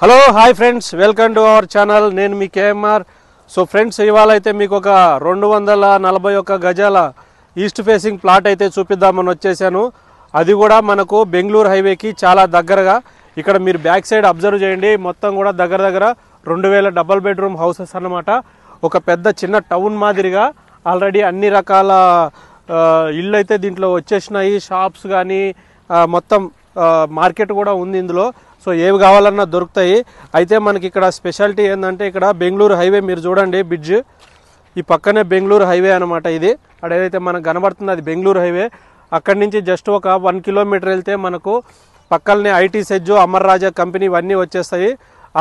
Hello hi friends, welcome to our channel. నేను మీ KMR. So friends, ఇవాళ అయితే మీకు ఒక 241 గజాల ఈస్ట్ ఫేసింగ్ ప్లాట్ అయితే చూపిద్దామని వచ్చేసాను. అది కూడా మనకు బెంగళూరు హైవేకి చాలా దగ్గరగా. ఇక్కడ మీరు బ్యాక్ సైడ్ అబ్జర్వ్ చేయండి, మొత్తం కూడా దగ్గర 2000 డబల్ బెడ్రూమ్ హౌసెస్ అన్నమాట. ఒక పెద్ద చిన్న టౌన్ మాదిరిగా ఆల్రెడీ అన్ని రకాల ఇళ్ళు అయితే దీంట్లో వచ్చేసినాయి. షాప్స్ కానీ మొత్తం మార్కెట్ కూడా ఉంది ఇందులో. సో ఏవి కావాలన్నా దొరుకుతాయి. అయితే మనకి ఇక్కడ స్పెషాలిటీ ఏంటంటే, ఇక్కడ బెంగళూరు హైవే మీరు చూడండి, బ్రిడ్జ్ ఈ పక్కనే బెంగళూరు హైవే అనమాట. ఇది అడేదైతే మనకు కనబడుతుంది అది బెంగళూరు హైవే. అక్కడి నుంచి జస్ట్ ఒక 1 కిలోమీటర్ వెళ్తే మనకు పక్కనే IT SEZ, Amar Raja company ఇవన్నీ వచ్చేస్తాయి.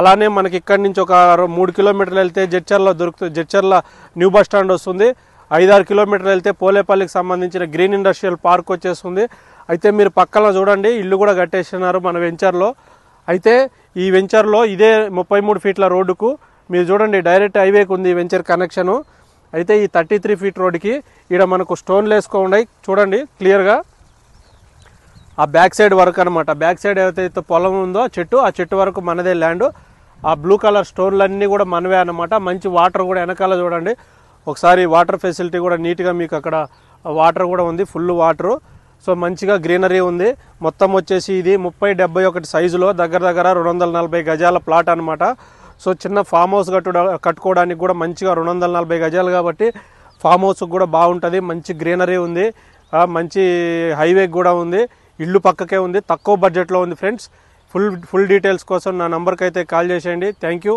అలానే మనకి ఇక్కడి నుంచి ఒక 3 కిలోమీటర్లు వెళ్తే జడ్చర్ల దొరుకుతుంది. జడ్చర్ల న్యూ బస్ స్టాండ్ వస్తుంది. 5-6 కిలోమీటర్లు వెళ్తే పోలేపల్లికి సంబంధించిన గ్రీన్ ఇండస్ట్రియల్ పార్క్ వచ్చేస్తుంది. అయితే మీరు పక్కన చూడండి, ఇల్లు కూడా కట్టేస్తున్నారు మన వెంచర్లో. అయితే ఈ వెంచర్లో ఇదే 33 ఫీట్ల రోడ్డుకు మీరు చూడండి డైరెక్ట్ హైవేకి ఉంది వెంచర్ కనెక్షను. అయితే ఈ 33 ఫీట్ రోడ్డుకి ఇక్కడ మనకు స్టోన్లు వేసుకోండి, చూడండి క్లియర్గా. ఆ బ్యాక్ సైడ్ వరకు అనమాట. బ్యాక్ సైడ్ ఏదైతే పొలం ఉందో ఆ చెట్టు వరకు మనదే ల్యాండ్. ఆ బ్లూ కలర్ స్టోన్లన్నీ కూడా మనవే అనమాట. మంచి వాటర్ కూడా వెనకాల చూడండి ఒకసారి. వాటర్ ఫెసిలిటీ కూడా నీట్గా మీకు అక్కడ వాటర్ కూడా ఉంది, ఫుల్ వాటరు. సో మంచిగా గ్రీనరీ ఉంది. మొత్తం వచ్చేసి ఇది 30-71 సైజులో దగ్గర 240 గజాల ప్లాట్ అనమాట. సో చిన్న ఫామ్ హౌస్ కట్టుకోవడానికి కూడా మంచిగా 240 గజాలు కాబట్టి ఫామ్ హౌస్ కూడా బాగుంటుంది. మంచి గ్రీనరీ ఉంది, మంచి హైవే కూడా ఉంది, ఇల్లు పక్కకే ఉంది, తక్కువ బడ్జెట్లో ఉంది ఫ్రెండ్స్. ఫుల్ డీటెయిల్స్ కోసం నా నంబర్కి అయితే కాల్ చేసేయండి. Thank you.